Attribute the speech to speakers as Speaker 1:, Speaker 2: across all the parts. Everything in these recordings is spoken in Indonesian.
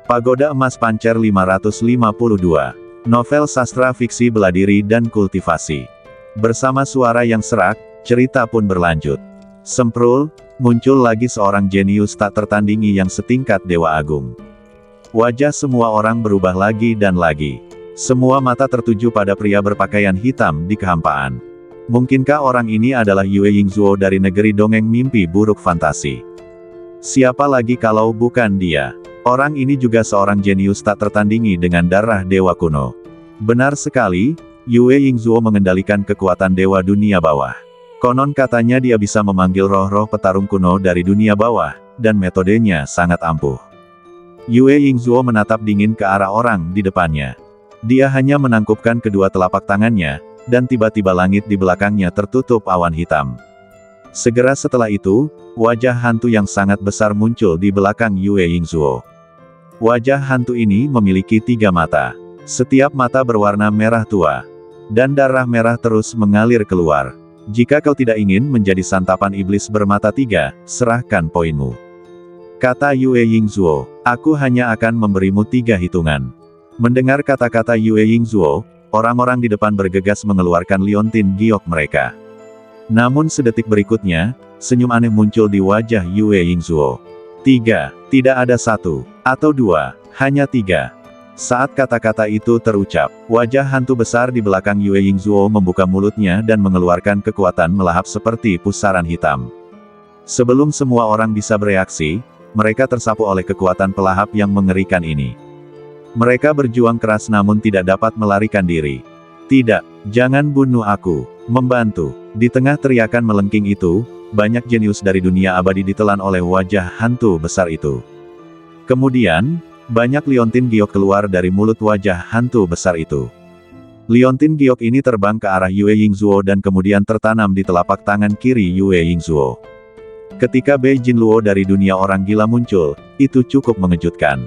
Speaker 1: Pagoda Emas Pancer 552. Novel sastra fiksi bela diri dan kultivasi. Bersama suara yang serak, cerita pun berlanjut. Semprul, muncul lagi seorang jenius tak tertandingi yang setingkat Dewa Agung. Wajah semua orang berubah lagi dan lagi. Semua mata tertuju pada pria berpakaian hitam di kehampaan. Mungkinkah orang ini adalah Yue Yingzuo dari negeri dongeng mimpi buruk fantasi? Siapa lagi kalau bukan dia? Orang ini juga seorang jenius tak tertandingi dengan darah dewa kuno. Benar sekali, Yue Yingzuo mengendalikan kekuatan dewa dunia bawah. Konon katanya dia bisa memanggil roh-roh petarung kuno dari dunia bawah, dan metodenya sangat ampuh. Yue Yingzuo menatap dingin ke arah orang di depannya. Dia hanya menangkupkan kedua telapak tangannya, dan tiba-tiba langit di belakangnya tertutup awan hitam. Segera setelah itu, wajah hantu yang sangat besar muncul di belakang Yue Yingzuo. Wajah hantu ini memiliki 3 mata. Setiap mata berwarna merah tua. Dan darah merah terus mengalir keluar. Jika kau tidak ingin menjadi santapan iblis bermata 3, serahkan poinmu. Kata Yue Yingzuo, aku hanya akan memberimu 3 hitungan. Mendengar kata-kata Yue Yingzuo, orang-orang di depan bergegas mengeluarkan liontin giok mereka. Namun sedetik berikutnya, senyum aneh muncul di wajah Yue Yingzuo. 3, tidak ada 1, atau 2, hanya 3. Saat kata-kata itu terucap, wajah hantu besar di belakang Yue Yingzuo membuka mulutnya dan mengeluarkan kekuatan melahap seperti pusaran hitam. Sebelum semua orang bisa bereaksi, mereka tersapu oleh kekuatan pelahap yang mengerikan ini. Mereka berjuang keras namun tidak dapat melarikan diri. Tidak, jangan bunuh aku, membantu. Di tengah teriakan melengking itu, banyak jenius dari dunia abadi ditelan oleh wajah hantu besar itu. Kemudian, banyak liontin giok keluar dari mulut wajah hantu besar itu. Liontin giok ini terbang ke arah Yue Yingzuo dan kemudian tertanam di telapak tangan kiri Yue Yingzuo. Ketika Bei Jinluo dari dunia orang gila muncul, itu cukup mengejutkan.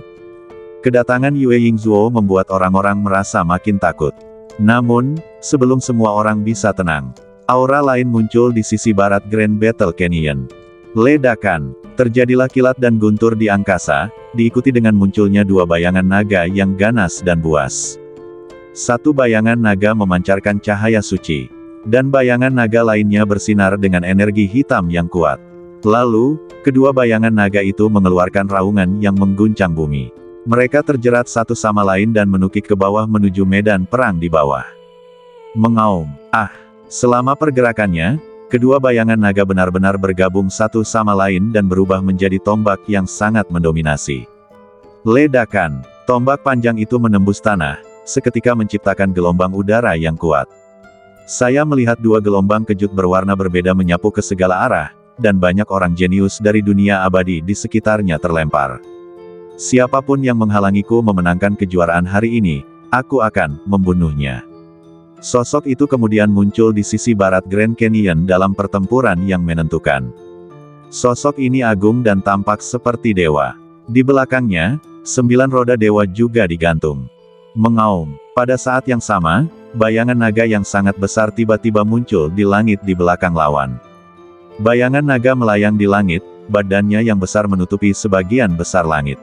Speaker 1: Kedatangan Yue Yingzuo membuat orang-orang merasa makin takut. Namun, sebelum semua orang bisa tenang, aura lain muncul di sisi barat Grand Battle Canyon. Ledakan, terjadilah kilat dan guntur di angkasa, diikuti dengan munculnya 2 bayangan naga yang ganas dan buas. Satu bayangan naga memancarkan cahaya suci, dan bayangan naga lainnya bersinar dengan energi hitam yang kuat. Lalu, kedua bayangan naga itu mengeluarkan raungan yang mengguncang bumi. Mereka terjerat satu sama lain dan menukik ke bawah menuju medan perang di bawah. Mengaum, selama pergerakannya, kedua bayangan naga benar-benar bergabung satu sama lain dan berubah menjadi tombak yang sangat mendominasi. Ledakan, tombak panjang itu menembus tanah, seketika menciptakan gelombang udara yang kuat. Saya melihat 2 gelombang kejut berwarna berbeda menyapu ke segala arah, dan banyak orang jenius dari dunia abadi di sekitarnya terlempar. Siapapun yang menghalangiku memenangkan kejuaraan hari ini, aku akan membunuhnya. Sosok itu kemudian muncul di sisi barat Grand Canyon dalam pertempuran yang menentukan. Sosok ini agung dan tampak seperti dewa. Di belakangnya, 9 roda dewa juga digantung. Mengaum. Pada saat yang sama, bayangan naga yang sangat besar tiba-tiba muncul di langit di belakang lawan. Bayangan naga melayang di langit, badannya yang besar menutupi sebagian besar langit.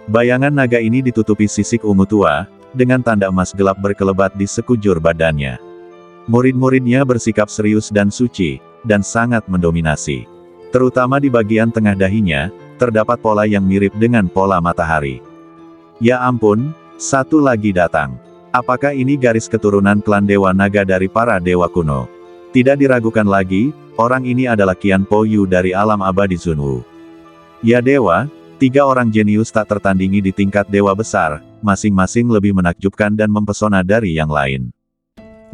Speaker 1: Bayangan naga ini ditutupi sisik ungu tua, dengan tanda emas gelap berkelebat di sekujur badannya. Murid-muridnya bersikap serius dan suci, dan sangat mendominasi. Terutama di bagian tengah dahinya, terdapat pola yang mirip dengan pola matahari. Ya ampun, satu lagi datang. Apakah ini garis keturunan klan Dewa Naga dari para dewa kuno? Tidak diragukan lagi, orang ini adalah Qian Po Yu dari alam abadi Zunwu. Ya dewa, 3 orang jenius tak tertandingi di tingkat dewa besar, masing-masing lebih menakjubkan dan mempesona dari yang lain.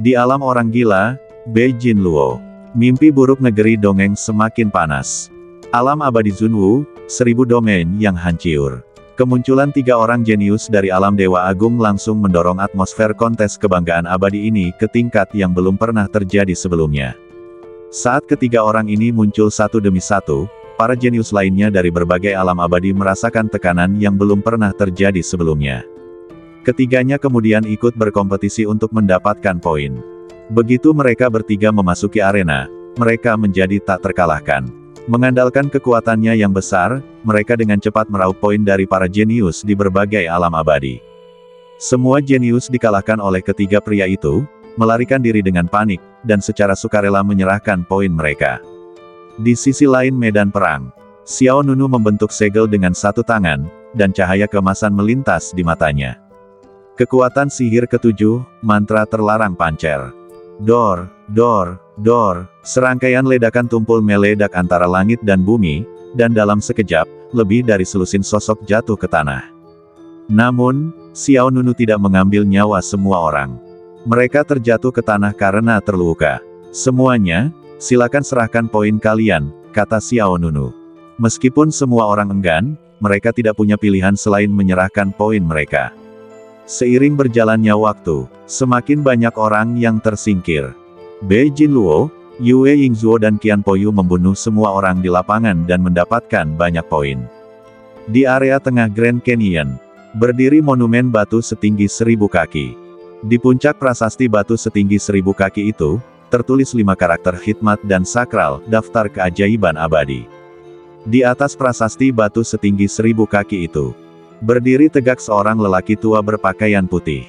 Speaker 1: Di alam orang gila, Bei Jinluo. Mimpi buruk negeri dongeng semakin panas. Alam abadi Zunwu, 1000 domain yang hancur. Kemunculan 3 orang jenius dari alam Dewa Agung langsung mendorong atmosfer kontes kebanggaan abadi ini ke tingkat yang belum pernah terjadi sebelumnya. Saat ketiga orang ini muncul satu demi satu, para jenius lainnya dari berbagai alam abadi merasakan tekanan yang belum pernah terjadi sebelumnya. Ketiganya kemudian ikut berkompetisi untuk mendapatkan poin. Begitu mereka bertiga memasuki arena, mereka menjadi tak terkalahkan. Mengandalkan kekuatannya yang besar, mereka dengan cepat meraup poin dari para jenius di berbagai alam abadi. Semua jenius dikalahkan oleh ketiga pria itu, melarikan diri dengan panik, dan secara sukarela menyerahkan poin mereka. Di sisi lain medan perang, Xiao Nunu membentuk segel dengan satu tangan, dan cahaya keemasan melintas di matanya. Kekuatan sihir ketujuh, mantra terlarang pancer. Dor, dor, dor, serangkaian ledakan tumpul meledak antara langit dan bumi, dan dalam sekejap, lebih dari selusin sosok jatuh ke tanah. Namun, Xiao Nunu tidak mengambil nyawa semua orang. Mereka terjatuh ke tanah karena terluka. Semuanya, silakan serahkan poin kalian, kata Xiao Nunu. Meskipun semua orang enggan, mereka tidak punya pilihan selain menyerahkan poin mereka. Seiring berjalannya waktu, semakin banyak orang yang tersingkir. Bei Jinluo, Yue Yingzuo dan Qian Poyu membunuh semua orang di lapangan dan mendapatkan banyak poin. Di area tengah Grand Canyon, berdiri monumen batu setinggi 1000 kaki. Di puncak prasasti batu setinggi 1000 kaki itu, tertulis 5 karakter hikmat dan sakral, daftar keajaiban abadi. Di atas prasasti batu setinggi 1000 kaki itu, berdiri tegak seorang lelaki tua berpakaian putih.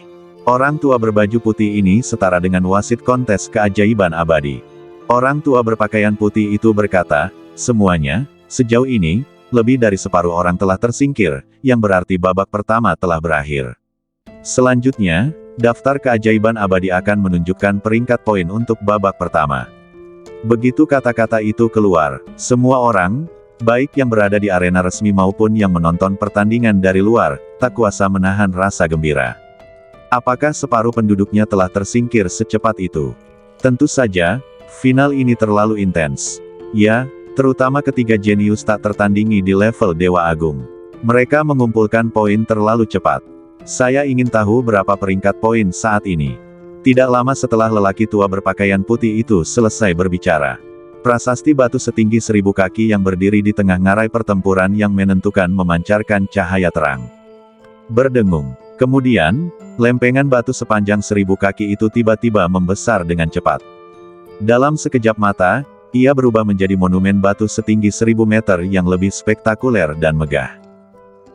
Speaker 1: Orang tua berbaju putih ini setara dengan wasit kontes keajaiban abadi. Orang tua berpakaian putih itu berkata, semuanya, sejauh ini, lebih dari separuh orang telah tersingkir, yang berarti babak pertama telah berakhir. Selanjutnya, daftar keajaiban abadi akan menunjukkan peringkat poin untuk babak pertama. Begitu kata-kata itu keluar, semua orang, baik yang berada di arena resmi maupun yang menonton pertandingan dari luar, tak kuasa menahan rasa gembira. Apakah separuh penduduknya telah tersingkir secepat itu? Tentu saja, final ini terlalu intens. Ya, terutama ketiga jenius tak tertandingi di level Dewa Agung. Mereka mengumpulkan poin terlalu cepat. Saya ingin tahu berapa peringkat poin saat ini. Tidak lama setelah lelaki tua berpakaian putih itu selesai berbicara, prasasti batu setinggi 1000 kaki yang berdiri di tengah ngarai pertempuran yang menentukan memancarkan cahaya terang. Berdengung. Kemudian, lempengan batu sepanjang 1000 kaki itu tiba-tiba membesar dengan cepat. Dalam sekejap mata, ia berubah menjadi monumen batu setinggi 1000 meter yang lebih spektakuler dan megah.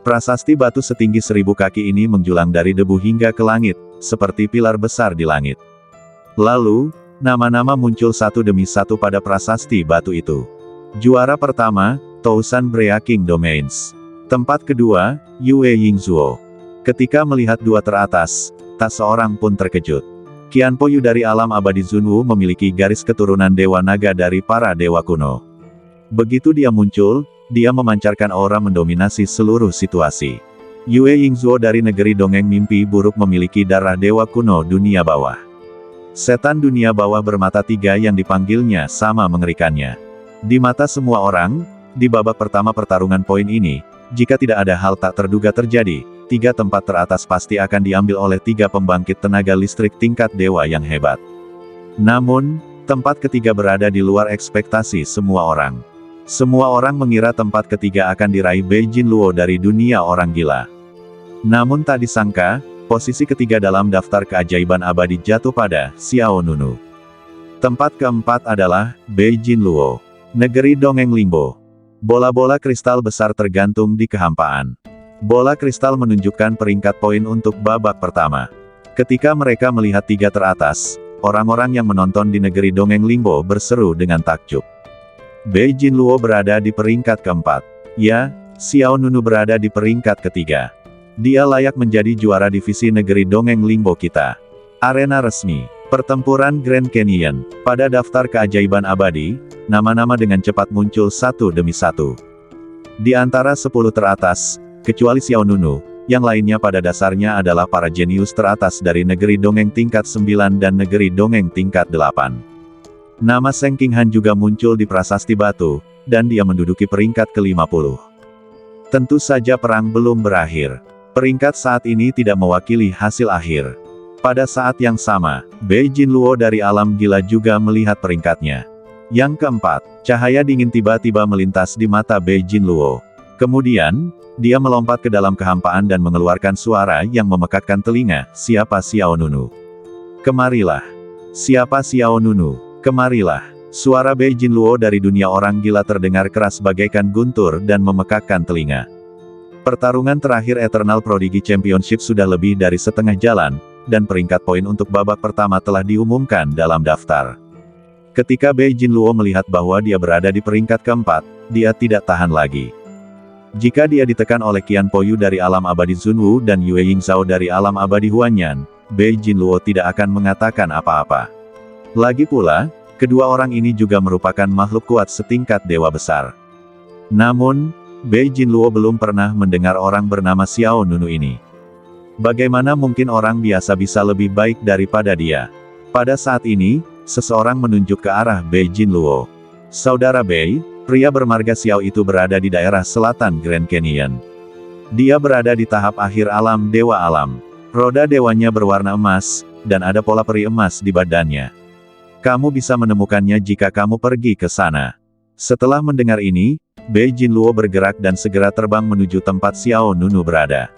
Speaker 1: Prasasti batu setinggi 1000 kaki ini menjulang dari debu hingga ke langit, seperti pilar besar di langit. Lalu, nama-nama muncul satu demi satu pada prasasti batu itu. Juara pertama, Tousan Brea King Domains. Tempat kedua, Yue Yingzuo. Ketika melihat dua teratas, tak seorang pun terkejut. Qian Poyu dari alam abadi Zunwu memiliki garis keturunan dewa naga dari para dewa kuno. Begitu dia muncul, dia memancarkan aura mendominasi seluruh situasi. Yue Yingzuo dari negeri dongeng mimpi buruk memiliki darah dewa kuno dunia bawah. Setan dunia bawah bermata tiga yang dipanggilnya sama mengerikannya. Di mata semua orang, di babak pertama pertarungan poin ini, jika tidak ada hal tak terduga terjadi, 3 tempat teratas pasti akan diambil oleh 3 pembangkit tenaga listrik tingkat dewa yang hebat. Namun, tempat ketiga berada di luar ekspektasi semua orang. Semua orang mengira tempat ketiga akan diraih Bei Jinluo dari dunia orang gila. Namun tak disangka, posisi ketiga dalam daftar keajaiban abadi jatuh pada Xiao Nunu. Tempat keempat adalah Bei Jinluo, negeri dongeng Limbo. Bola-bola kristal besar tergantung di kehampaan. Bola kristal menunjukkan peringkat poin untuk babak pertama. Ketika mereka melihat 3 teratas, orang-orang yang menonton di negeri dongeng Limbo berseru dengan takjub. Bei Jinluo berada di peringkat keempat. Ya, Xiao Nunu berada di peringkat ketiga. Dia layak menjadi juara divisi negeri dongeng Limbo kita. Arena resmi, pertempuran Grand Canyon. Pada daftar keajaiban abadi, nama-nama dengan cepat muncul satu demi satu. Di antara 10 teratas, kecuali Xiao Nunu, yang lainnya pada dasarnya adalah para jenius teratas dari negeri dongeng tingkat 9 dan negeri dongeng tingkat 8. Nama Seng Qinghan juga muncul di prasasti batu, dan dia menduduki peringkat ke-50. Tentu saja perang belum berakhir. Peringkat saat ini tidak mewakili hasil akhir. Pada saat yang sama, Bei Jinluo dari alam gila juga melihat peringkatnya. Yang keempat, cahaya dingin tiba-tiba melintas di mata Bei Jinluo. Kemudian, dia melompat ke dalam kehampaan dan mengeluarkan suara yang memekakkan telinga, "Siapa Xiao Nunu? Kemarilah. Siapa Xiao Nunu? Kemarilah." Suara Bei Jinluo dari dunia orang gila terdengar keras bagaikan guntur dan memekakkan telinga. Pertarungan terakhir Eternal Prodigy Championship sudah lebih dari setengah jalan, dan peringkat poin untuk babak pertama telah diumumkan dalam daftar. Ketika Bei Jinluo melihat bahwa dia berada di peringkat keempat, dia tidak tahan lagi. Jika dia ditekan oleh Qian Poyu dari alam abadi Zunwu dan Yue Yingzhao dari alam abadi Huanyan, Bei Jinluo tidak akan mengatakan apa-apa. Lagi pula, kedua orang ini juga merupakan makhluk kuat setingkat dewa besar. Namun, Bei Jinluo belum pernah mendengar orang bernama Xiao Nunu ini. Bagaimana mungkin orang biasa bisa lebih baik daripada dia? Pada saat ini, seseorang menunjuk ke arah Bei Jinluo. Saudara Bei, pria bermarga Xiao itu berada di daerah selatan Grand Canyon. Dia berada di tahap akhir alam dewa alam. Roda dewanya berwarna emas, dan ada pola peri emas di badannya. Kamu bisa menemukannya jika kamu pergi ke sana. Setelah mendengar ini, Bei Jinluo bergerak dan segera terbang menuju tempat Xiao Nunu berada.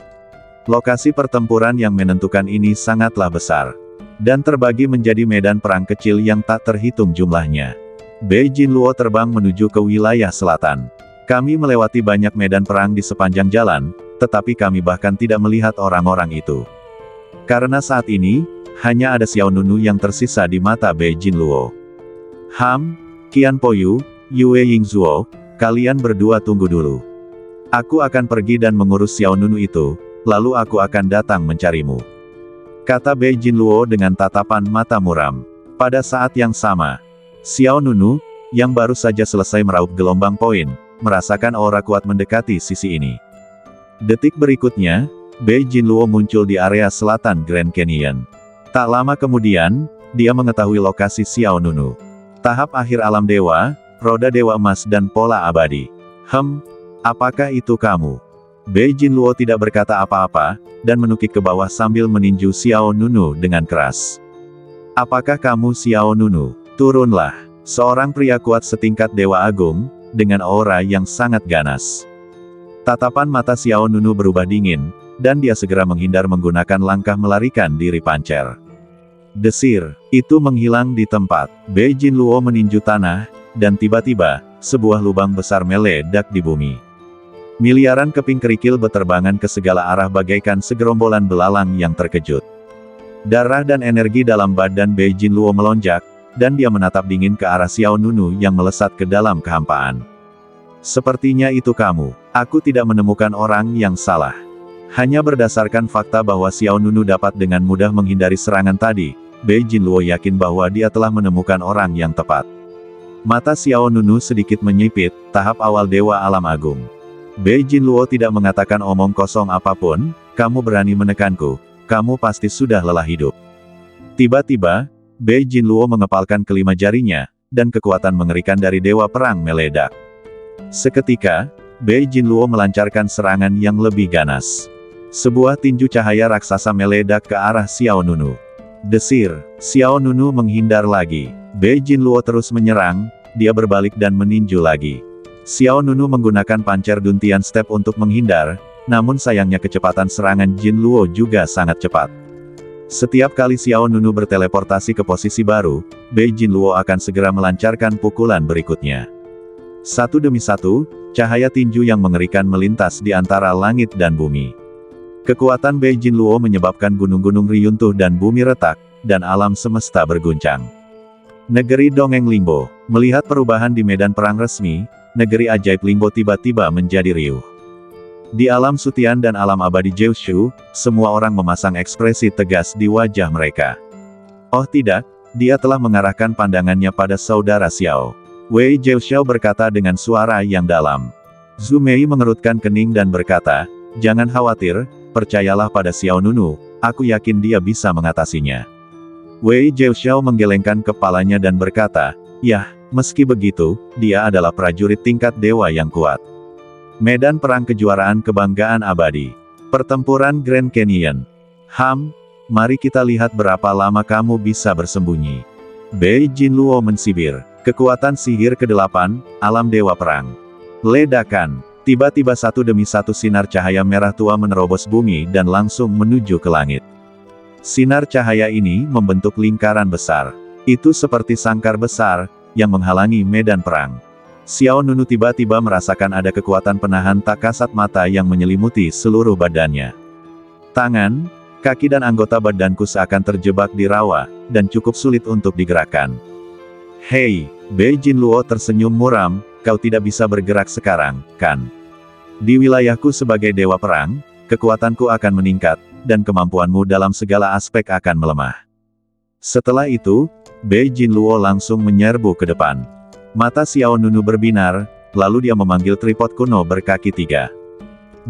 Speaker 1: Lokasi pertempuran yang menentukan ini sangatlah besar, dan terbagi menjadi medan perang kecil yang tak terhitung jumlahnya. Bei Jinluo terbang menuju ke wilayah selatan. Kami melewati banyak medan perang di sepanjang jalan, tetapi kami bahkan tidak melihat orang-orang itu. Karena saat ini, hanya ada Xiao Nunu yang tersisa di mata Bei Jinluo. Qian Poyu, Yue Yingzhou, kalian berdua tunggu dulu. Aku akan pergi dan mengurus Xiao Nunu itu, lalu aku akan datang mencarimu. Kata Bei Jinluo dengan tatapan mata muram. Pada saat yang sama, Xiao Nunu, yang baru saja selesai meraup gelombang poin, merasakan aura kuat mendekati sisi ini. Detik berikutnya, Bei Jinluo muncul di area selatan Grand Canyon. Tak lama kemudian, dia mengetahui lokasi Xiao Nunu. Tahap akhir alam dewa, roda dewa emas dan pola abadi. Apakah itu kamu? Bei Jinluo tidak berkata apa-apa, dan menukik ke bawah sambil meninju Xiao Nunu dengan keras. Apakah kamu Xiao Nunu? Turunlah. Seorang pria kuat setingkat dewa agung, dengan aura yang sangat ganas. Tatapan mata Xiao Nunu berubah dingin, dan dia segera menghindar menggunakan langkah melarikan diri pancer. Desir, itu menghilang di tempat. Bei Jinluo meninju tanah, dan tiba-tiba, sebuah lubang besar meledak di bumi. Miliaran keping kerikil berterbangan ke segala arah bagaikan segerombolan belalang yang terkejut. Darah dan energi dalam badan Bei Jinluo melonjak, dan dia menatap dingin ke arah Xiao Nunu yang melesat ke dalam kehampaan. Sepertinya itu kamu. Aku tidak menemukan orang yang salah. Hanya berdasarkan fakta bahwa Xiao Nunu dapat dengan mudah menghindari serangan tadi, Bei Jinluo yakin bahwa dia telah menemukan orang yang tepat. Mata Xiao Nunu sedikit menyipit, tahap awal dewa alam agung. Bei Jinluo tidak mengatakan omong kosong apapun, kamu berani menekanku, kamu pasti sudah lelah hidup. Tiba-tiba, Bei Jinluo mengepalkan kelima jarinya, dan kekuatan mengerikan dari dewa perang meledak. Seketika, Bei Jinluo melancarkan serangan yang lebih ganas. Sebuah tinju cahaya raksasa meledak ke arah Xiao Nunu. Desir, Xiao Nunu menghindar lagi. Bei Jinluo terus menyerang, dia berbalik dan meninju lagi. Xiao Nunu menggunakan pancer Duntian Step untuk menghindar, namun sayangnya kecepatan serangan Jinluo juga sangat cepat. Setiap kali Xiao Nunu berteleportasi ke posisi baru, Bei Jinluo akan segera melancarkan pukulan berikutnya. Satu demi satu, cahaya tinju yang mengerikan melintas di antara langit dan bumi. Kekuatan Bei Jinluo menyebabkan gunung-gunung riyuntuh dan bumi retak, dan alam semesta berguncang. Negeri Dongeng Limbo. Melihat perubahan di medan perang resmi, negeri ajaib Limbo tiba-tiba menjadi riuh. Di alam Sutian dan alam abadi Jiushu, semua orang memasang ekspresi tegas di wajah mereka. Oh tidak, dia telah mengarahkan pandangannya pada saudara Xiao. Wei Jiuxiao berkata dengan suara yang dalam. Zhu Mei mengerutkan kening dan berkata, jangan khawatir, percayalah pada Xiao Nunu, aku yakin dia bisa mengatasinya. Wei Jiuxiao menggelengkan kepalanya dan berkata, yah, meski begitu, dia adalah prajurit tingkat dewa yang kuat. Medan perang kejuaraan kebanggaan abadi. Pertempuran Grand Canyon. Mari kita lihat berapa lama kamu bisa bersembunyi. Bei Jinluo mensibir. Kekuatan sihir ke-8, alam dewa perang. Ledakan. Tiba-tiba satu demi satu sinar cahaya merah tua menerobos bumi dan langsung menuju ke langit. Sinar cahaya ini membentuk lingkaran besar. Itu seperti sangkar besar, yang menghalangi medan perang. Xiao Nunu tiba-tiba merasakan ada kekuatan penahan tak kasat mata yang menyelimuti seluruh badannya. Tangan, kaki dan anggota badanku seakan terjebak di rawa, dan cukup sulit untuk digerakkan. Hei, Bei Jinluo tersenyum muram, kau tidak bisa bergerak sekarang, kan? Di wilayahku sebagai dewa perang, kekuatanku akan meningkat, dan kemampuanmu dalam segala aspek akan melemah. Setelah itu, Bei Jinluo langsung menyerbu ke depan. Mata Xiao Nunu berbinar, lalu dia memanggil tripod kuno berkaki 3.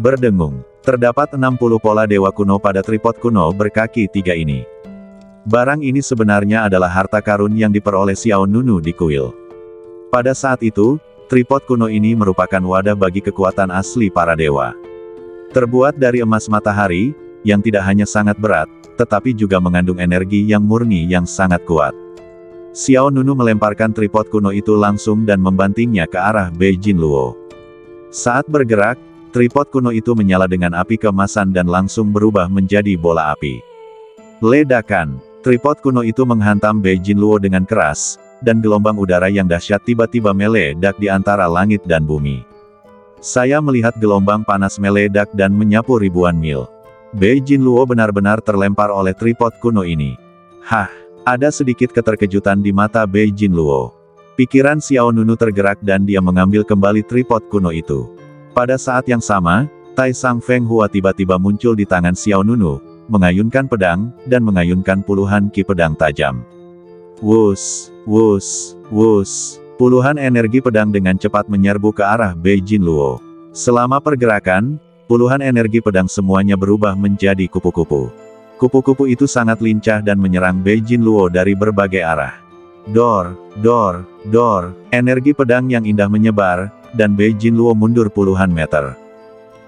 Speaker 1: Berdengung, terdapat 60 pola dewa kuno pada tripod kuno berkaki 3 ini. Barang ini sebenarnya adalah harta karun yang diperoleh Xiao Nunu di kuil. Pada saat itu, tripod kuno ini merupakan wadah bagi kekuatan asli para dewa. Terbuat dari emas matahari, yang tidak hanya sangat berat, tetapi juga mengandung energi yang murni yang sangat kuat. Xiao Nunu melemparkan tripod kuno itu langsung dan membantingnya ke arah Bei Jinluo. Saat bergerak, tripod kuno itu menyala dengan api keemasan dan langsung berubah menjadi bola api. Ledakan, tripod kuno itu menghantam Bei Jinluo dengan keras, dan gelombang udara yang dahsyat tiba-tiba meledak di antara langit dan bumi. Saya melihat gelombang panas meledak dan menyapu ribuan mil. Bei Jinluo benar-benar terlempar oleh tripod kuno ini. Hah, ada sedikit keterkejutan di mata Bei Jinluo. Pikiran Xiao Nunu tergerak dan dia mengambil kembali tripod kuno itu. Pada saat yang sama, Tai Sang Feng Hua tiba-tiba muncul di tangan Xiao Nunu, mengayunkan pedang, dan mengayunkan puluhan ki pedang tajam. Wus, wus, wus. Puluhan energi pedang dengan cepat menyerbu ke arah Bei Jinluo. Selama pergerakan, puluhan energi pedang semuanya berubah menjadi kupu-kupu. Kupu-kupu itu sangat lincah dan menyerang Bei Jinluo dari berbagai arah. Dor, dor, dor, energi pedang yang indah menyebar, dan Bei Jinluo mundur puluhan meter.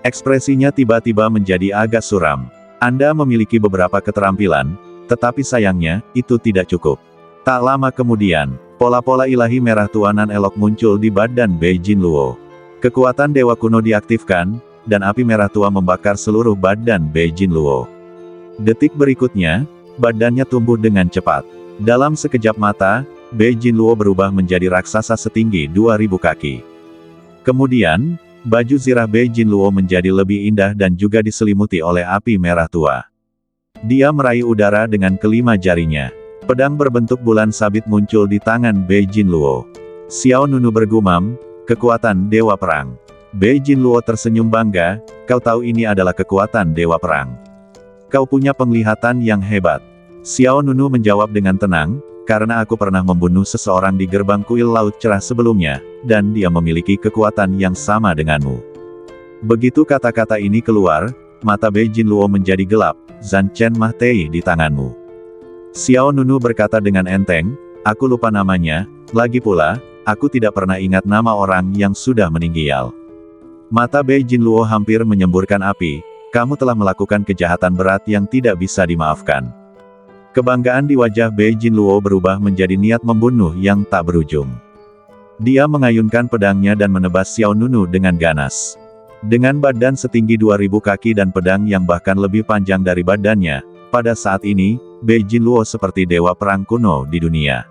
Speaker 1: Ekspresinya tiba-tiba menjadi agak suram. Anda memiliki beberapa keterampilan, tetapi sayangnya, itu tidak cukup. Tak lama kemudian, pola-pola ilahi merah tuanan elok muncul di badan Bei Jinluo. Kekuatan dewa kuno diaktifkan, dan api merah tua membakar seluruh badan Bei Jinluo. Detik berikutnya, badannya tumbuh dengan cepat. Dalam sekejap mata, Bei Jinluo berubah menjadi raksasa setinggi 2000 kaki. Kemudian, baju zirah Bei Jinluo menjadi lebih indah dan juga diselimuti oleh api merah tua. Dia meraih udara dengan kelima jarinya. Pedang berbentuk bulan sabit muncul di tangan Bei Jinluo. Xiao Nunu bergumam, kekuatan dewa perang. Bei Jinluo tersenyum bangga, kau tahu ini adalah kekuatan dewa perang. Kau punya penglihatan yang hebat. Xiao Nunu menjawab dengan tenang, karena aku pernah membunuh seseorang di gerbang kuil laut cerah sebelumnya, dan dia memiliki kekuatan yang sama denganmu. Begitu kata-kata ini keluar, mata Bei Jinluo menjadi gelap, Zan Chen Mah Tei di tanganmu. Xiao Nunu berkata dengan enteng, aku lupa namanya, lagi pula, aku tidak pernah ingat nama orang yang sudah meninggal. Mata Bei Jinluo hampir menyemburkan api, kamu telah melakukan kejahatan berat yang tidak bisa dimaafkan. Kebanggaan di wajah Bei Jinluo berubah menjadi niat membunuh yang tak berujung. Dia mengayunkan pedangnya dan menebas Xiao Nunu dengan ganas. Dengan badan setinggi 2000 kaki dan pedang yang bahkan lebih panjang dari badannya, pada saat ini, Bei Jinluo seperti dewa perang kuno di dunia.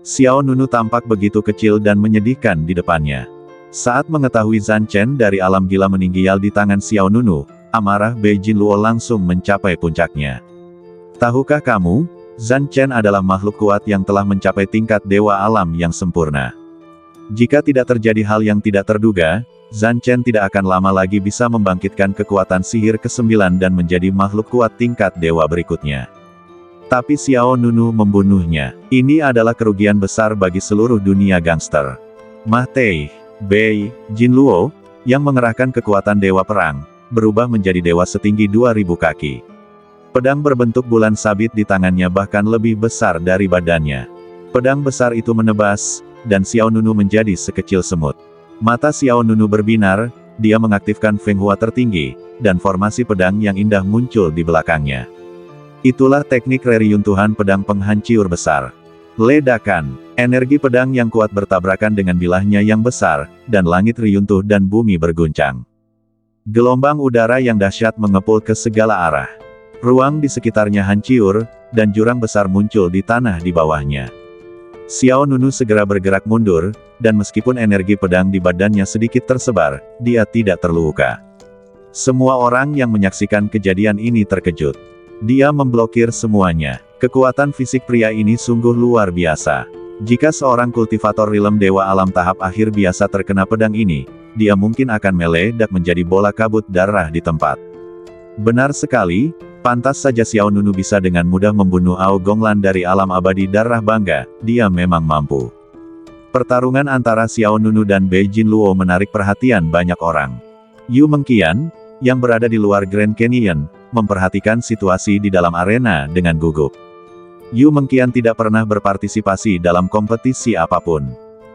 Speaker 1: Xiao Nunu tampak begitu kecil dan menyedihkan di depannya. Saat mengetahui Zan Chen dari alam gila meninggal di tangan Xiao Nunu, amarah Bei Jinluo langsung mencapai puncaknya. Tahukah kamu, Zan Chen adalah makhluk kuat yang telah mencapai tingkat dewa alam yang sempurna. Jika tidak terjadi hal yang tidak terduga, Zan Chen tidak akan lama lagi bisa membangkitkan kekuatan sihir ke-9 dan menjadi makhluk kuat tingkat dewa berikutnya. Tapi Xiao Nunu membunuhnya. Ini adalah kerugian besar bagi seluruh dunia gangster. Mah Tei, Bei Jinluo, yang mengerahkan kekuatan dewa perang, berubah menjadi dewa setinggi 2000 kaki. Pedang berbentuk bulan sabit di tangannya bahkan lebih besar dari badannya. Pedang besar itu menebas, dan Xiao Nunu menjadi sekecil semut. Mata Xiao Nunu berbinar, dia mengaktifkan Feng Hua tertinggi, dan formasi pedang yang indah muncul di belakangnya. Itulah teknik reruntuhan pedang penghancur besar. Ledakan, energi pedang yang kuat bertabrakan dengan bilahnya yang besar, dan langit reruntuh dan bumi berguncang. Gelombang udara yang dahsyat mengepul ke segala arah. Ruang di sekitarnya hancur, dan jurang besar muncul di tanah di bawahnya. Xiao Nunu segera bergerak mundur, dan meskipun energi pedang di badannya sedikit tersebar, dia tidak terluka. Semua orang yang menyaksikan kejadian ini terkejut. Dia memblokir semuanya. Kekuatan fisik pria ini sungguh luar biasa. Jika seorang kultivator rilem dewa alam tahap akhir biasa terkena pedang ini, dia mungkin akan meledak menjadi bola kabut darah di tempat. Benar sekali, pantas saja Xiao Nunu bisa dengan mudah membunuh Ao Gonglan dari alam abadi darah bangga, dia memang mampu. Pertarungan antara Xiao Nunu dan Bei Jinluo menarik perhatian banyak orang. Yu Mengqian, yang berada di luar Grand Canyon, memperhatikan situasi di dalam arena dengan gugup. Yu Mengqian tidak pernah berpartisipasi dalam kompetisi apapun.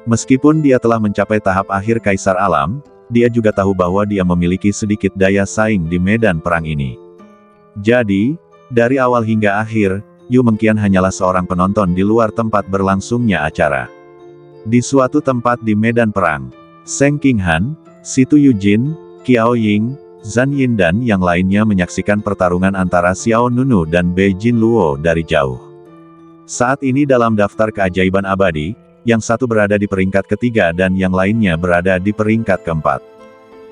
Speaker 1: Meskipun dia telah mencapai tahap akhir Kaisar Alam, dia juga tahu bahwa dia memiliki sedikit daya saing di medan perang ini. Jadi, dari awal hingga akhir, Yu Mengqian hanyalah seorang penonton di luar tempat berlangsungnya acara. Di suatu tempat di medan perang, Seng Qinghan, Situ Yujin, Qiao Ying, Zhan Yin dan yang lainnya menyaksikan pertarungan antara Xiao Nunu dan Bei Jinluo dari jauh. Saat ini dalam daftar keajaiban abadi, yang satu berada di peringkat ketiga dan yang lainnya berada di peringkat keempat.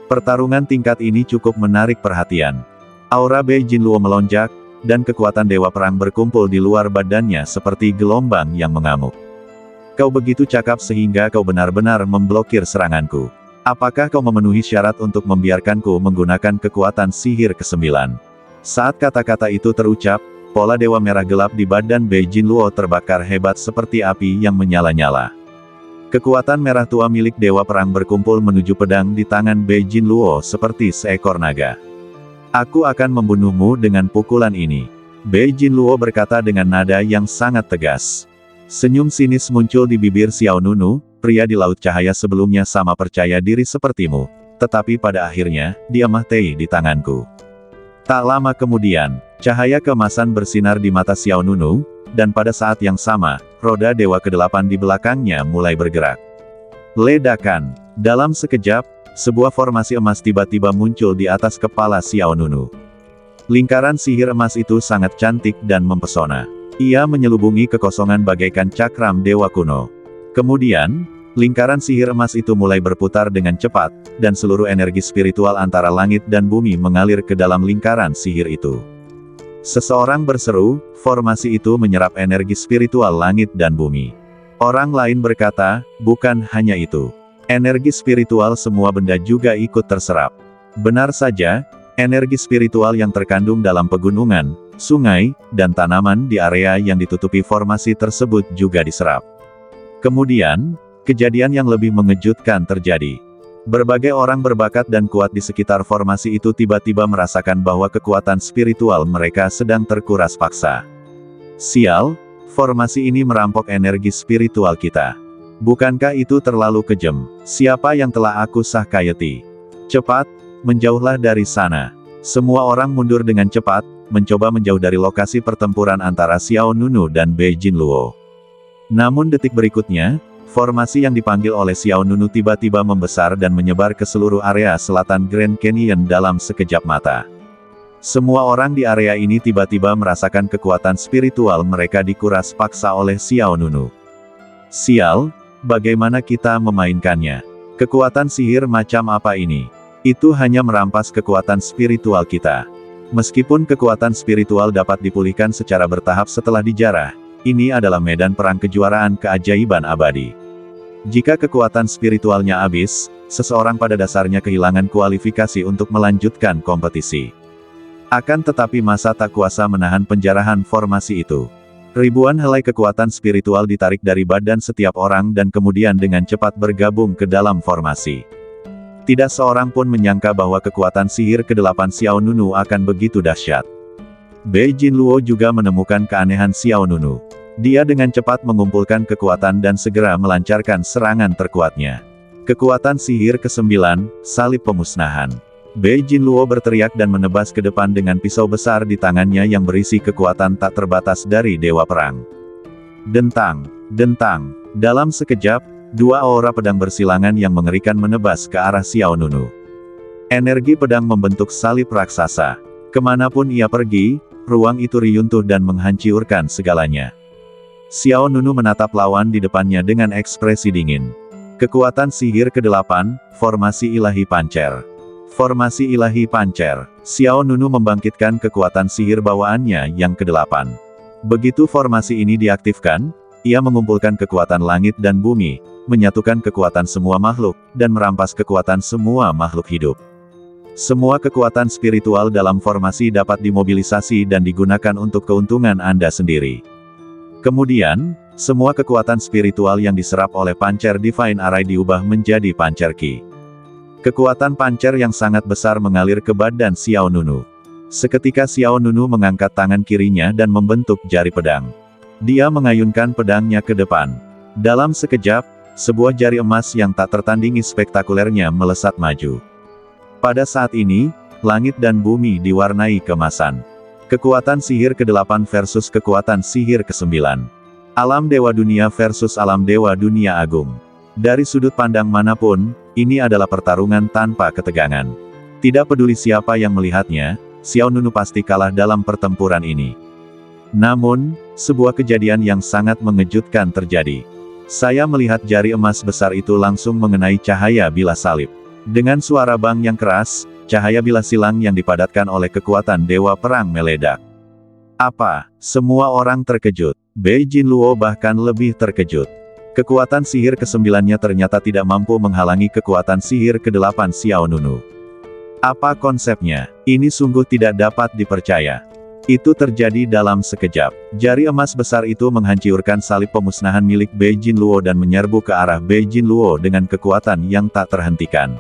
Speaker 1: Pertarungan tingkat ini cukup menarik perhatian. Aura Bei Jinluo melonjak, dan kekuatan dewa perang berkumpul di luar badannya seperti gelombang yang mengamuk. Kau begitu cakap sehingga kau benar-benar memblokir seranganku. Apakah kau memenuhi syarat untuk membiarkanku menggunakan kekuatan sihir ke-9? Saat kata-kata itu terucap, pola dewa merah gelap di badan Bei Jinluo terbakar hebat seperti api yang menyala-nyala. Kekuatan merah tua milik dewa perang berkumpul menuju pedang di tangan Bei Jinluo seperti seekor naga. Aku akan membunuhmu dengan pukulan ini. Bei Jinluo berkata dengan nada yang sangat tegas. Senyum sinis muncul di bibir Xiao Nunu, pria di Laut Cahaya sebelumnya sama percaya diri sepertimu, tetapi pada akhirnya, dia mati di tanganku. Tak lama kemudian, cahaya keemasan bersinar di mata Xiao Nunu, dan pada saat yang sama, roda Dewa ke-8 di belakangnya mulai bergerak. Ledakan. Dalam sekejap, sebuah formasi emas tiba-tiba muncul di atas kepala Xiao Nunu. Lingkaran sihir emas itu sangat cantik dan mempesona. Ia menyelubungi kekosongan bagaikan cakram dewa kuno. Kemudian, lingkaran sihir emas itu mulai berputar dengan cepat, dan seluruh energi spiritual antara langit dan bumi mengalir ke dalam lingkaran sihir itu. Seseorang berseru, formasi itu menyerap energi spiritual langit dan bumi. Orang lain berkata, bukan hanya itu. Energi spiritual semua benda juga ikut terserap. Benar saja, energi spiritual yang terkandung dalam pegunungan, sungai, dan tanaman di area yang ditutupi formasi tersebut juga diserap. Kemudian, kejadian yang lebih mengejutkan terjadi. Berbagai orang berbakat dan kuat di sekitar formasi itu tiba-tiba merasakan bahwa kekuatan spiritual mereka sedang terkuras paksa. Sial, formasi ini merampok energi spiritual kita. Bukankah itu terlalu kejam? Siapa yang telah aku sahkayati? Cepat, menjauhlah dari sana. Semua orang mundur dengan cepat, mencoba menjauh dari lokasi pertempuran antara Xiao Nunu dan Bei Jinluo. Namun detik berikutnya, formasi yang dipanggil oleh Xiao Nunu tiba-tiba membesar dan menyebar ke seluruh area selatan Grand Canyon dalam sekejap mata. Semua orang di area ini tiba-tiba merasakan kekuatan spiritual mereka dikuras paksa oleh Xiao Nunu. Sial, bagaimana kita memainkannya? Kekuatan sihir macam apa ini? Itu hanya merampas kekuatan spiritual kita. Meskipun kekuatan spiritual dapat dipulihkan secara bertahap setelah dijarah, ini adalah medan perang kejuaraan keajaiban abadi. Jika kekuatan spiritualnya habis, seseorang pada dasarnya kehilangan kualifikasi untuk melanjutkan kompetisi. Akan tetapi masa tak kuasa menahan penjarahan formasi itu. Ribuan helai kekuatan spiritual ditarik dari badan setiap orang dan kemudian dengan cepat bergabung ke dalam formasi. Tidak seorang pun menyangka bahwa kekuatan sihir ke-8 Xiao Nunu akan begitu dahsyat. Bei Jinluo juga menemukan keanehan Xiao Nunu. Dia dengan cepat mengumpulkan kekuatan dan segera melancarkan serangan terkuatnya. Kekuatan sihir ke-9, salib pemusnahan. Bei Jinluo berteriak dan menebas ke depan dengan pisau besar di tangannya yang berisi kekuatan tak terbatas dari Dewa Perang. Dentang, dentang, dalam sekejap, dua aura pedang bersilangan yang mengerikan menebas ke arah Xiao Nunu. Energi pedang membentuk salib raksasa. Kemanapun ia pergi, ruang itu runtuh dan menghancurkan segalanya. Xiao Nunu menatap lawan di depannya dengan ekspresi dingin. Kekuatan sihir ke-8, Formasi Ilahi Pancer. Formasi Ilahi Pancer. Xiao Nunu membangkitkan kekuatan sihir bawaannya yang ke-8. Begitu formasi ini diaktifkan, ia mengumpulkan kekuatan langit dan bumi, menyatukan kekuatan semua makhluk, dan merampas kekuatan semua makhluk hidup. Semua kekuatan spiritual dalam formasi dapat dimobilisasi dan digunakan untuk keuntungan Anda sendiri. Kemudian, semua kekuatan spiritual yang diserap oleh pancer Divine Array diubah menjadi pancer Qi. Kekuatan pancer yang sangat besar mengalir ke badan Xiao Nunu. Seketika Xiao Nunu mengangkat tangan kirinya dan membentuk jari pedang. Dia mengayunkan pedangnya ke depan. Dalam sekejap, sebuah jari emas yang tak tertandingi spektakulernya melesat maju. Pada saat ini, langit dan bumi diwarnai kemasan. Kekuatan sihir ke-8 versus kekuatan sihir ke-9. Alam Dewa Dunia versus Alam Dewa Dunia Agung. Dari sudut pandang manapun, ini adalah pertarungan tanpa ketegangan. Tidak peduli siapa yang melihatnya, Xiao Nunu pasti kalah dalam pertempuran ini. Namun, sebuah kejadian yang sangat mengejutkan terjadi. Saya melihat jari emas besar itu langsung mengenai cahaya bilah salib. Dengan suara bang yang keras, cahaya bilah silang yang dipadatkan oleh kekuatan Dewa Perang meledak. Apa? Semua orang terkejut. Bei Jinluo bahkan lebih terkejut. Kekuatan sihir ke-9-nya ternyata tidak mampu menghalangi kekuatan sihir ke-8 Xiao Nunu. Apa konsepnya? Ini sungguh tidak dapat dipercaya. Itu terjadi dalam sekejap. Jari emas besar itu menghancurkan salib pemusnahan milik Bei Jinluo dan menyerbu ke arah Bei Jinluo dengan kekuatan yang tak terhentikan.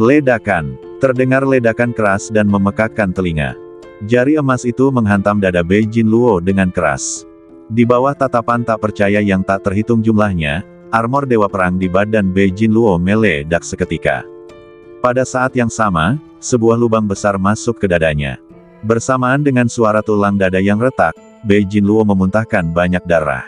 Speaker 1: Ledakan. Terdengar ledakan keras dan memekakkan telinga. Jari emas itu menghantam dada Bei Jinluo dengan keras. Di bawah tatapan tak percaya yang tak terhitung jumlahnya, armor Dewa Perang di badan Bei Jinluo meledak seketika. Pada saat yang sama, sebuah lubang besar masuk ke dadanya. Bersamaan dengan suara tulang dada yang retak, Bei Jinluo memuntahkan banyak darah.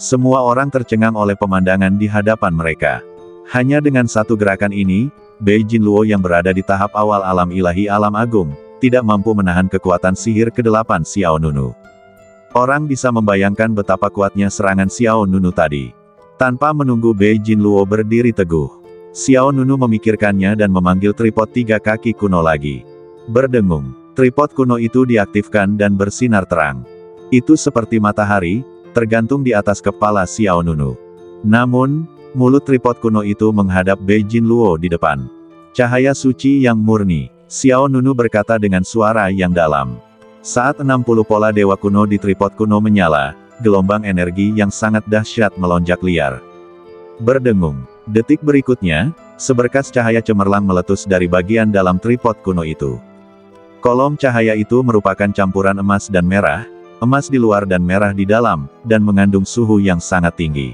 Speaker 1: Semua orang tercengang oleh pemandangan di hadapan mereka. Hanya dengan satu gerakan ini, Bei Jinluo yang berada di tahap awal alam ilahi alam agung, tidak mampu menahan kekuatan sihir ke-8 Xiao Nunu. Orang bisa membayangkan betapa kuatnya serangan Xiao Nunu tadi. Tanpa menunggu Bei Jinluo berdiri teguh, Xiao Nunu memikirkannya dan memanggil tripod 3 kaki kuno lagi. Berdengung, tripod kuno itu diaktifkan dan bersinar terang. Itu seperti matahari, tergantung di atas kepala Xiao Nunu. Namun, mulut tripod kuno itu menghadap Bei Jinluo di depan. Cahaya suci yang murni, Xiao Nunu berkata dengan suara yang dalam. Saat 60 pola dewa kuno di tripod kuno menyala, gelombang energi yang sangat dahsyat melonjak liar. Berdengung. Detik berikutnya, seberkas cahaya cemerlang meletus dari bagian dalam tripod kuno itu. Kolom cahaya itu merupakan campuran emas dan merah, emas di luar dan merah di dalam, dan mengandung suhu yang sangat tinggi.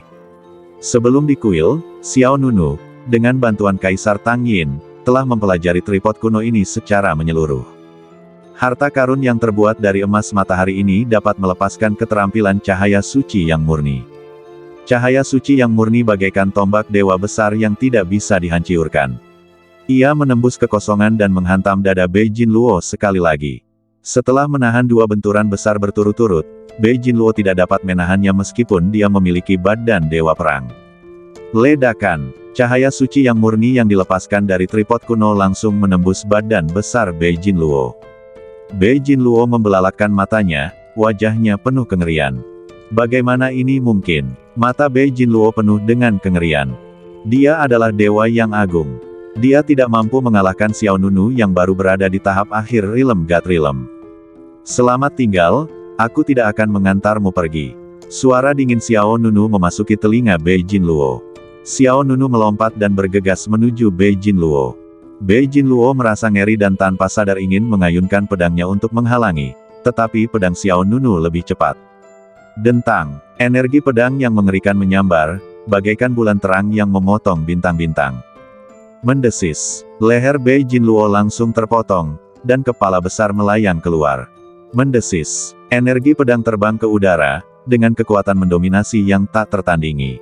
Speaker 1: Sebelum dikuil, Xiao Nunu, dengan bantuan Kaisar Tang Yin, telah mempelajari tripod kuno ini secara menyeluruh. Harta karun yang terbuat dari emas matahari ini dapat melepaskan keterampilan cahaya suci yang murni. Cahaya suci yang murni bagaikan tombak dewa besar yang tidak bisa dihancurkan. Ia menembus kekosongan dan menghantam dada Bei Jinluo sekali lagi. Setelah menahan 2 benturan besar berturut-turut, Bei Jinluo tidak dapat menahannya meskipun dia memiliki badan dewa perang. Ledakan. Cahaya suci yang murni yang dilepaskan dari tripod kuno langsung menembus badan besar Bei Jinluo. Bei Jinluo membelalakkan matanya, wajahnya penuh kengerian. Bagaimana ini mungkin? Mata Bei Jinluo penuh dengan kengerian. Dia adalah dewa yang agung. Dia tidak mampu mengalahkan Xiao Nunu yang baru berada di tahap akhir Realm God Realm. Selamat tinggal, aku tidak akan mengantarmu pergi. Suara dingin Xiao Nunu memasuki telinga Bei Jinluo. Xiao Nunu melompat dan bergegas menuju Bei Jinluo. Bei Jinluo merasa ngeri dan tanpa sadar ingin mengayunkan pedangnya untuk menghalangi, tetapi pedang Xiao Nunu lebih cepat. Dentang, energi pedang yang mengerikan menyambar, bagaikan bulan terang yang memotong bintang-bintang. Mendesis, leher Bei Jinluo langsung terpotong, dan kepala besar melayang keluar. Mendesis, energi pedang terbang ke udara, dengan kekuatan mendominasi yang tak tertandingi.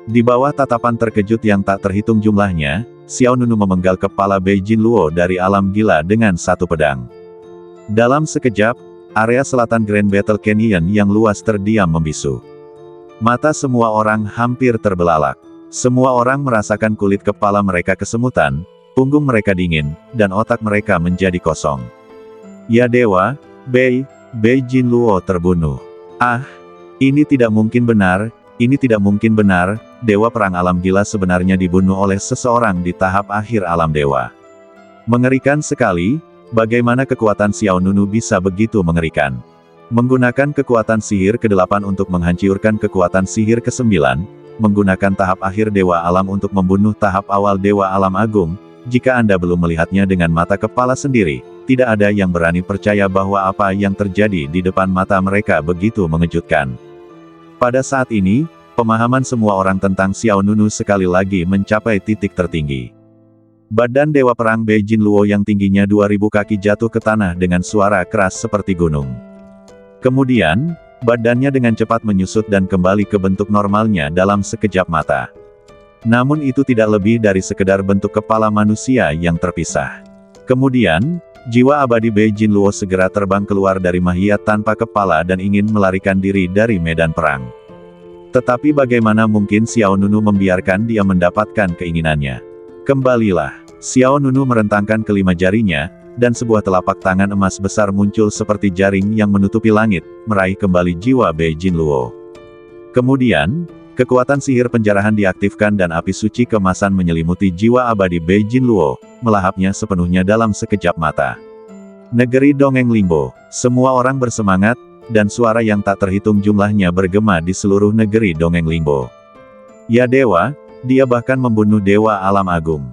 Speaker 1: Di bawah tatapan terkejut yang tak terhitung jumlahnya, Xiao Nunu memenggal kepala Bei Jinluo dari alam gila dengan satu pedang. Dalam sekejap, Area selatan Grand Battle Canyon yang luas terdiam membisu. Mata semua orang hampir terbelalak. Semua orang merasakan kulit kepala mereka kesemutan, punggung mereka dingin, dan otak mereka menjadi kosong. Ya dewa, Bei Jinluo terbunuh. Ah, ini tidak mungkin benar, ini tidak mungkin benar, dewa perang alam gila sebenarnya dibunuh oleh seseorang di tahap akhir alam dewa. Mengerikan sekali, bagaimana kekuatan Xiao Nunu bisa begitu mengerikan. Menggunakan kekuatan sihir ke-8 untuk menghancurkan kekuatan sihir ke-9, menggunakan tahap akhir dewa alam untuk membunuh tahap awal dewa alam agung. Jika Anda belum melihatnya dengan mata kepala sendiri, tidak ada yang berani percaya bahwa apa yang terjadi di depan mata mereka begitu mengejutkan. Pada saat ini, pemahaman semua orang tentang Xiao Nunu sekali lagi mencapai titik tertinggi. Badan Dewa Perang Bei Jinluo yang tingginya 2000 kaki jatuh ke tanah dengan suara keras seperti gunung. Kemudian, badannya dengan cepat menyusut dan kembali ke bentuk normalnya dalam sekejap mata. Namun itu tidak lebih dari sekedar bentuk kepala manusia yang terpisah. Kemudian, jiwa abadi Bei Jinluo segera terbang keluar dari mahiyat tanpa kepala dan ingin melarikan diri dari medan perang. Tetapi bagaimana mungkin Xiao Nunu membiarkan dia mendapatkan keinginannya? Kembalilah. Xiao Nunu merentangkan kelima jarinya, dan sebuah telapak tangan emas besar muncul seperti jaring yang menutupi langit, meraih kembali jiwa Bei Jinluo. Kemudian, kekuatan sihir penjarahan diaktifkan dan api suci keemasan menyelimuti jiwa abadi Bei Jinluo, melahapnya sepenuhnya dalam sekejap mata. Negeri Dongeng Lingbo, semua orang bersemangat, dan suara yang tak terhitung jumlahnya bergema di seluruh negeri Dongeng Lingbo. Ya dewa, dia bahkan membunuh dewa alam agung.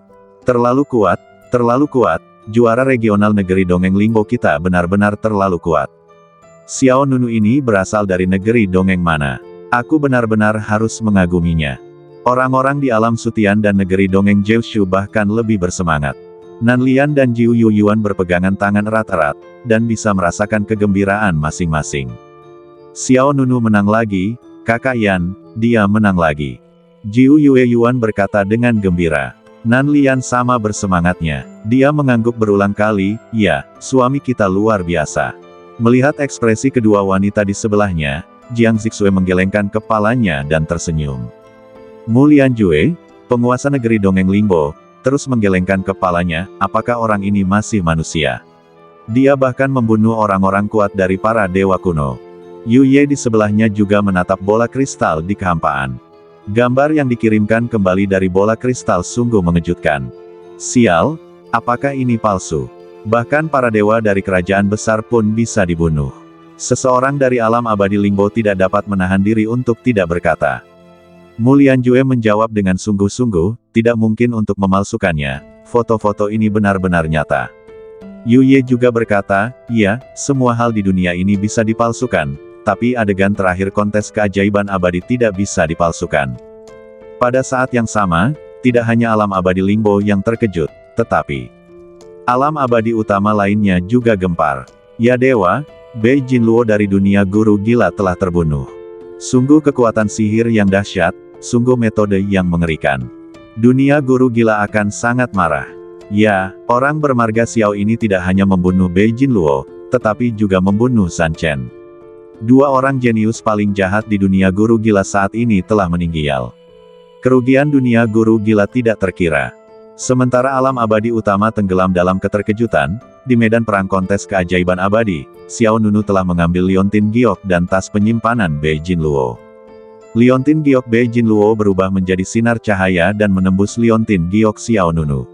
Speaker 1: Terlalu kuat, juara regional negeri Dongeng Lingbo kita benar-benar terlalu kuat. Xiao Nunu ini berasal dari negeri dongeng mana? Aku benar-benar harus mengaguminya. Orang-orang di alam Sutian dan negeri dongeng Jiushu bahkan lebih bersemangat. Nanlian dan Jiu Yuyuan berpegangan tangan erat-erat, dan bisa merasakan kegembiraan masing-masing. Xiao Nunu menang lagi, Kakak Yan, dia menang lagi. Jiu Yuyuan berkata dengan gembira. Nanlian sama bersemangatnya. Dia mengangguk berulang kali, ya, suami kita luar biasa. Melihat ekspresi kedua wanita di sebelahnya, Jiang Zixue menggelengkan kepalanya dan tersenyum. Mulian Jue, penguasa negeri Dongeng Lingbo, terus menggelengkan kepalanya, apakah orang ini masih manusia? Dia bahkan membunuh orang-orang kuat dari para dewa kuno. Yu Ye di sebelahnya juga menatap bola kristal di kehampaan. Gambar yang dikirimkan kembali dari bola kristal sungguh mengejutkan. Sial, apakah ini palsu? Bahkan para dewa dari kerajaan besar pun bisa dibunuh. Seseorang dari alam abadi Lingbo tidak dapat menahan diri untuk tidak berkata. Mulian Jue menjawab dengan sungguh-sungguh, tidak mungkin untuk memalsukannya, foto-foto ini benar-benar nyata. Yu Ye juga berkata, ya, semua hal di dunia ini bisa dipalsukan, tapi adegan terakhir kontes keajaiban abadi tidak bisa dipalsukan. Pada saat yang sama, tidak hanya alam abadi Lingbo yang terkejut, tetapi alam abadi utama lainnya juga gempar. Ya dewa, Bei Jinluo dari dunia guru gila telah terbunuh. Sungguh kekuatan sihir yang dahsyat, sungguh metode yang mengerikan. Dunia guru gila akan sangat marah. Ya, orang bermarga Xiao ini tidak hanya membunuh Bei Jinluo, tetapi juga membunuh San Chen. Dua orang jenius paling jahat di dunia guru gila saat ini telah meninggal. Kerugian dunia guru gila tidak terkira. Sementara alam abadi utama tenggelam dalam keterkejutan, di medan perang kontes keajaiban abadi, Xiao Nunu telah mengambil liontin giok dan tas penyimpanan Bei Jinluo. Liontin giok Bei Jinluo berubah menjadi sinar cahaya dan menembus liontin giok Xiao Nunu.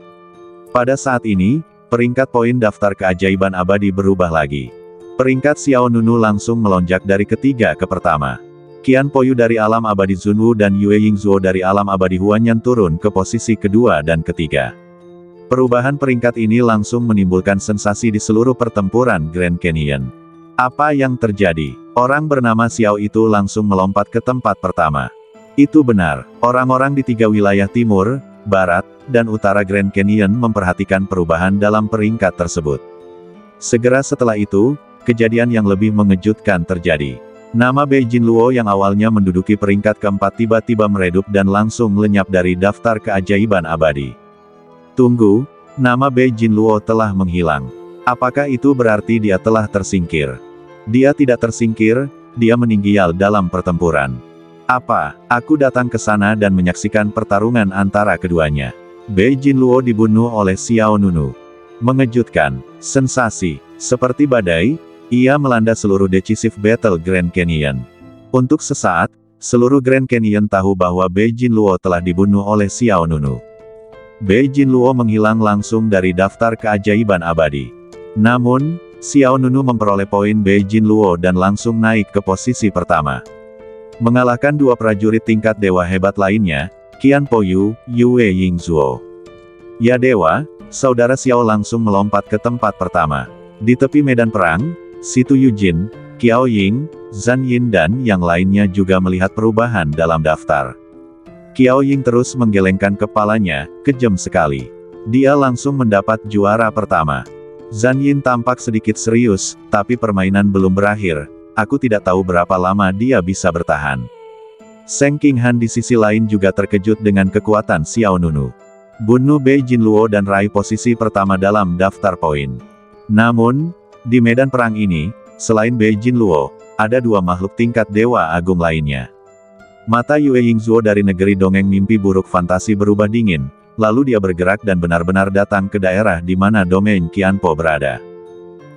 Speaker 1: Pada saat ini, peringkat poin daftar keajaiban abadi berubah lagi. Peringkat Xiao Nunu langsung melonjak dari ketiga ke pertama. Qian Poyu dari alam abadi Zunwu dan Yue Yingzuo dari alam abadi Huanyan turun ke posisi kedua dan ketiga. Perubahan peringkat ini langsung menimbulkan sensasi di seluruh pertempuran Grand Canyon. Apa yang terjadi? Orang bernama Xiao itu langsung melompat ke tempat pertama. Itu benar, orang-orang di tiga wilayah timur, barat, dan utara Grand Canyon memperhatikan perubahan dalam peringkat tersebut. Segera setelah itu, kejadian yang lebih mengejutkan terjadi. Nama Bei Jinluo yang awalnya menduduki peringkat keempat tiba-tiba meredup dan langsung lenyap dari daftar keajaiban abadi. Tunggu, nama Bei Jinluo telah menghilang. Apakah itu berarti dia telah tersingkir? Dia tidak tersingkir, dia meninggal dalam pertempuran. Apa? Aku datang ke sana dan menyaksikan pertarungan antara keduanya. Bei Jinluo dibunuh oleh Xiao Nunu. Mengejutkan, sensasi, seperti badai, ia melanda seluruh Decisive Battle Grand Canyon. Untuk sesaat, seluruh Grand Canyon tahu bahwa Bei Jinluo telah dibunuh oleh Xiao Nunu. Bei Jinluo menghilang langsung dari daftar keajaiban abadi. Namun, Xiao Nunu memperoleh poin Bei Jinluo dan langsung naik ke posisi pertama. Mengalahkan dua prajurit tingkat dewa hebat lainnya, Qian Po Yu, Yue Yingzuo. Ya dewa, saudara Xiao langsung melompat ke tempat pertama. Di tepi medan perang, Situ Yujin, Qiao Ying, Zhan Yin dan yang lainnya juga melihat perubahan dalam daftar. Qiao Ying terus menggelengkan kepalanya, kejam sekali. Dia langsung mendapat juara pertama. Zhan Yin tampak sedikit serius, tapi permainan belum berakhir. Aku tidak tahu berapa lama dia bisa bertahan. Seng Qinghan di sisi lain juga terkejut dengan kekuatan Xiao Nunu. Bunuh Bei Jinluo dan raih posisi pertama dalam daftar poin. Namun, di medan perang ini, selain Bei Jinluo, ada dua makhluk tingkat dewa agung lainnya. Mata Yue Yingzuo dari negeri dongeng mimpi buruk fantasi berubah dingin. Lalu dia bergerak dan benar-benar datang ke daerah di mana domain Qian Po berada.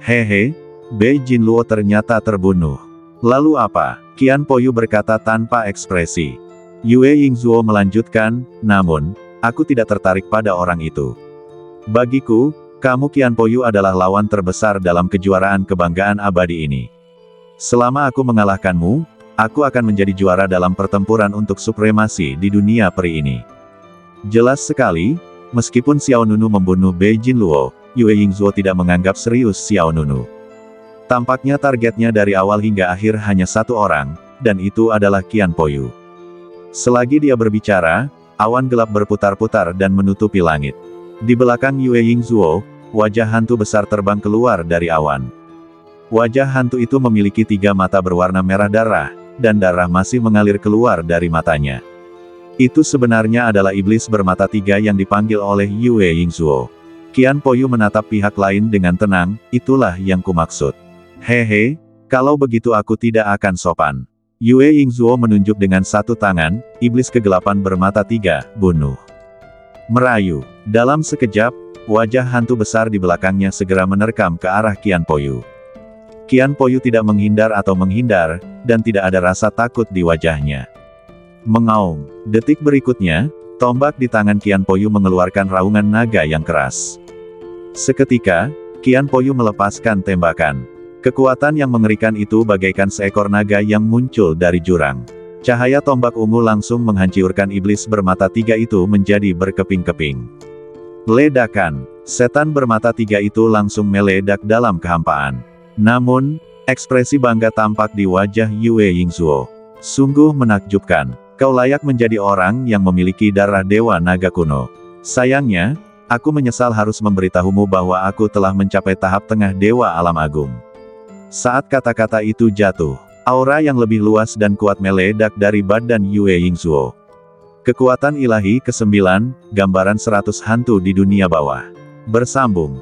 Speaker 1: Hehe, Bei Jinluo ternyata terbunuh. Lalu apa? Qian Po Yu berkata tanpa ekspresi. Yue Yingzuo melanjutkan, namun, aku tidak tertarik pada orang itu. Bagiku, kamu Qian Po Yu adalah lawan terbesar dalam kejuaraan kebanggaan abadi ini. Selama aku mengalahkanmu, aku akan menjadi juara dalam pertempuran untuk supremasi di dunia peri ini. Jelas sekali, meskipun Xiao Nunu membunuh Bei Jinluo, Yue Yingzuo tidak menganggap serius Xiao Nunu. Tampaknya targetnya dari awal hingga akhir hanya satu orang, dan itu adalah Qian Po Yu. Selagi dia berbicara, awan gelap berputar-putar dan menutupi langit. Di belakang Yue Yingzuo, wajah hantu besar terbang keluar dari awan. Wajah hantu itu memiliki 3 mata berwarna merah darah, dan darah masih mengalir keluar dari matanya. Itu sebenarnya adalah iblis bermata 3 yang dipanggil oleh Yue Yingzuo. Qian Po Yu menatap pihak lain dengan tenang, itulah yang kumaksud. Hehe, kalau begitu aku tidak akan sopan. Yue Yingzuo menunjuk dengan satu tangan, iblis kegelapan bermata 3, bunuh. Merayu. Dalam sekejap, wajah hantu besar di belakangnya segera menerkam ke arah Qian Po Yu. Qian Po Yu tidak menghindar atau menghindar, dan tidak ada rasa takut di wajahnya. Mengaum. Detik berikutnya, tombak di tangan Qian Po Yu mengeluarkan raungan naga yang keras. Seketika, Qian Po Yu melepaskan tembakan. Kekuatan yang mengerikan itu bagaikan seekor naga yang muncul dari jurang. Cahaya tombak ungu langsung menghancurkan iblis bermata 3 itu menjadi berkeping-keping. Ledakan. Setan bermata 3 itu langsung meledak dalam kehampaan. Namun, ekspresi bangga tampak di wajah Yue Yingzuo. Sungguh menakjubkan. Kau layak menjadi orang yang memiliki darah dewa naga kuno. Sayangnya, aku menyesal harus memberitahumu bahwa aku telah mencapai tahap tengah dewa alam agung. Saat kata-kata itu jatuh, aura yang lebih luas dan kuat meledak dari badan Yue Yingzuo. Kekuatan ilahi ke-9, gambaran 100 hantu di dunia bawah. Bersambung.